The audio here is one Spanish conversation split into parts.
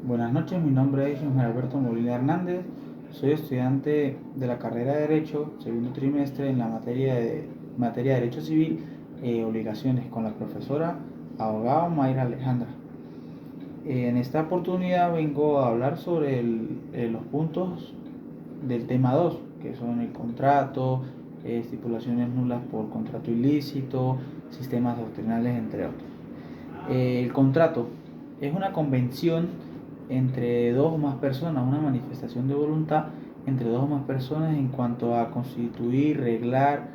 Buenas noches, mi nombre es José Alberto Molina Hernández, soy estudiante de la carrera de Derecho, segundo trimestre en la materia de Derecho Civil, obligaciones con la profesora abogada Mayra Alejandra. En esta oportunidad vengo a hablar sobre los puntos del tema 2, que son el contrato, estipulaciones nulas por contrato ilícito, sistemas doctrinales, entre otros. El contrato es una convención entre dos o más personas, una manifestación de voluntad entre dos o más personas en cuanto a constituir, reglar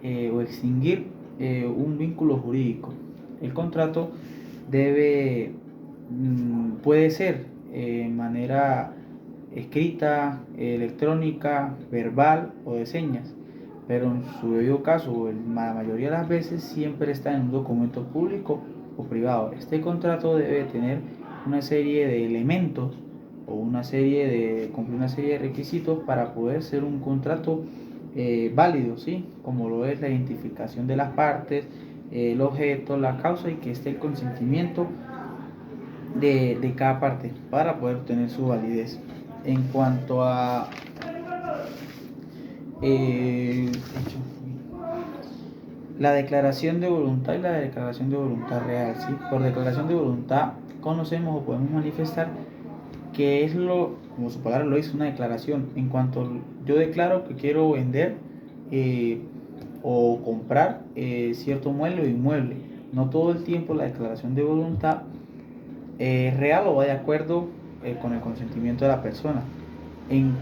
o extinguir un vínculo jurídico. El contrato debe, puede ser en manera escrita, electrónica, verbal o de señas, pero en su debido caso, la mayoría de las veces siempre está en un documento público o privado. Este contrato debe tener una serie de elementos o cumplir una serie de requisitos para poder ser un contrato válido, ¿sí? Como lo es la identificación de las partes, el objeto, la causa y que esté el consentimiento de cada parte para poder obtener su validez. En cuanto a eh, la declaración de voluntad y la declaración de voluntad real, ¿sí? Por declaración de voluntad conocemos o podemos manifestar que es como su palabra lo dice, una declaración. En cuanto yo declaro que quiero vender eh, o comprar cierto mueble o inmueble, no todo el tiempo la declaración de voluntad es real o va de acuerdo con el consentimiento de la persona. En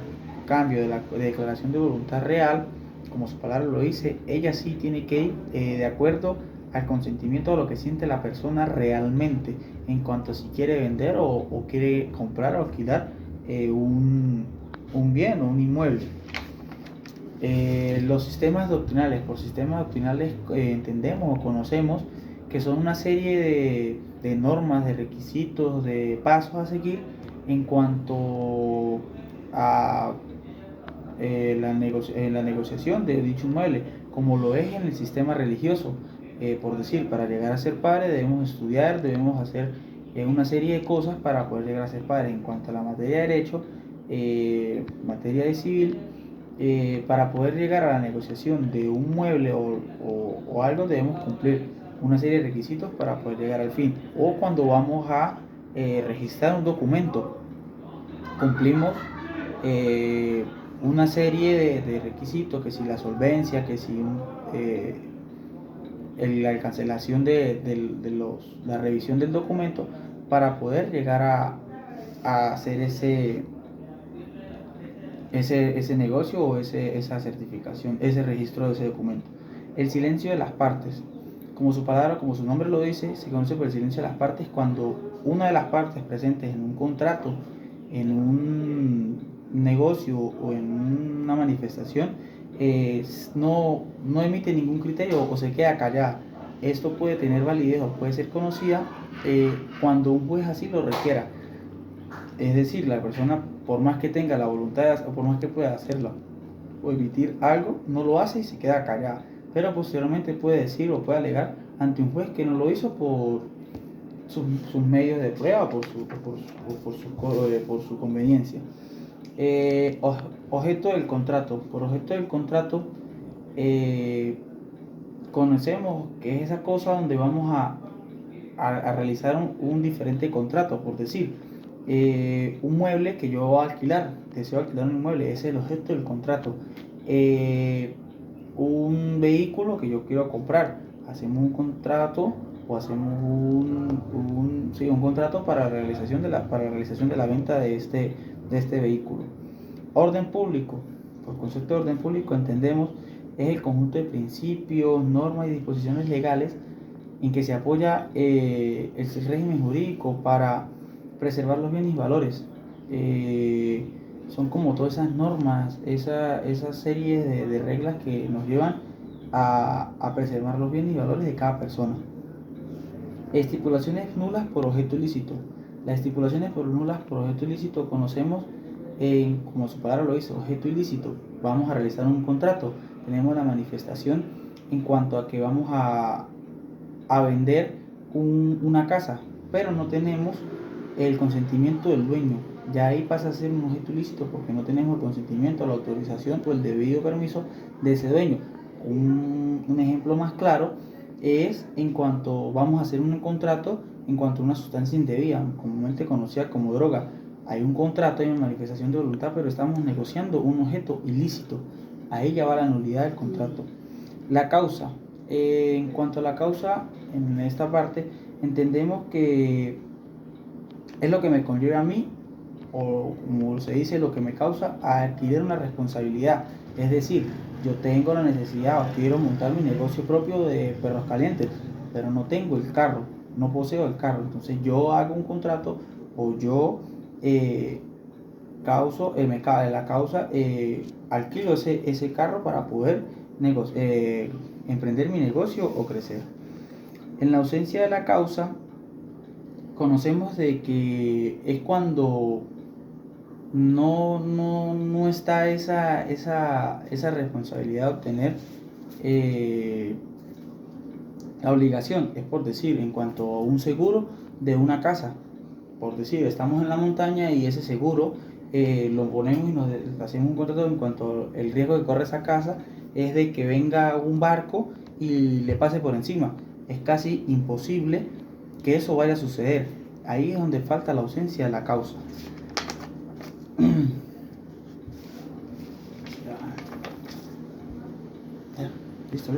cambio de la declaración de voluntad real, como su palabra lo dice, ella sí tiene que ir de acuerdo al consentimiento de lo que siente la persona realmente en cuanto a si quiere vender o quiere comprar o alquilar un bien o un inmueble. Los sistemas doctrinales, por sistemas doctrinales entendemos o conocemos que son una serie de normas, de requisitos, de pasos a seguir en cuanto a la negociación de dicho inmueble, como lo es en el sistema religioso. Por decir, para llegar a ser padre debemos estudiar, debemos hacer una serie de cosas para poder llegar a ser padre. En cuanto a la materia de derecho, materia de civil, para poder llegar a la negociación de un mueble o algo debemos cumplir una serie de requisitos para poder llegar al fin. O cuando vamos a registrar un documento, cumplimos una serie de requisitos, que si la solvencia, que si la cancelación la revisión del documento para poder llegar a hacer ese negocio o esa certificación, ese registro de ese documento. El silencio de las partes. Como su palabra, como su nombre lo dice, se conoce por el silencio de las partes cuando una de las partes presentes en un contrato, en un negocio o en una manifestación no emite ningún criterio o se queda callada. Esto puede tener validez o puede ser conocida cuando un juez así lo requiera. Es decir, la persona, por más que tenga la voluntad o por más que pueda hacerlo o emitir algo, no lo hace y se queda callada. Pero posteriormente puede decir o puede alegar ante un juez que no lo hizo por sus medios de prueba, por su conveniencia. Objeto del contrato. Por objeto del contrato, eh, conocemos que es esa cosa donde vamos a realizar un diferente contrato, por decir, un mueble que yo voy a alquilar, deseo alquilar un mueble, ese es el objeto del contrato. Un vehículo que yo quiero comprar, hacemos un contrato o hacemos un contrato para para la realización de la venta de este vehículo. Orden público. Por concepto de orden público entendemos es el conjunto de principios, normas y disposiciones legales en que se apoya el régimen jurídico para preservar los bienes y valores. Son como todas esas normas, esa serie de reglas que nos llevan a preservar los bienes y valores de cada persona. Estipulaciones nulas por objeto ilícito. Las estipulaciones nulas por objeto ilícito conocemos, como su palabra lo dice, objeto ilícito. Vamos a realizar un contrato, tenemos la manifestación en cuanto a que vamos a vender una casa, pero no tenemos el consentimiento del dueño. Ya ahí pasa a ser un objeto ilícito porque no tenemos el consentimiento, la autorización o el debido permiso de ese dueño. Un ejemplo más claro es en cuanto vamos a hacer un contrato en cuanto a una sustancia indebida, comúnmente conocida como droga. Hay un contrato, hay una manifestación de voluntad, pero estamos negociando un objeto ilícito. Ahí ya va la nulidad del contrato. La causa. En cuanto a la causa, en esta parte, entendemos que es lo que me conlleva a mí, o como se dice, lo que me causa a adquirir una responsabilidad. Es decir, yo tengo la necesidad o quiero montar mi negocio propio de perros calientes, pero no tengo el carro, no poseo el carro. Entonces yo hago un contrato o yo eh, la causa, alquilo ese carro para poder emprender mi negocio o crecer. En la ausencia de la causa, conocemos de que es cuando no está esa responsabilidad de obtener la obligación. Es por decir, en cuanto a un seguro de una casa, por decir, estamos en la montaña y ese seguro lo ponemos y nos hacemos un contrato en cuanto el riesgo que corre esa casa es de que venga un barco y le pase por encima. Es casi imposible que eso vaya a suceder. Ahí es donde falta la ausencia de la causa. Ya. Listo.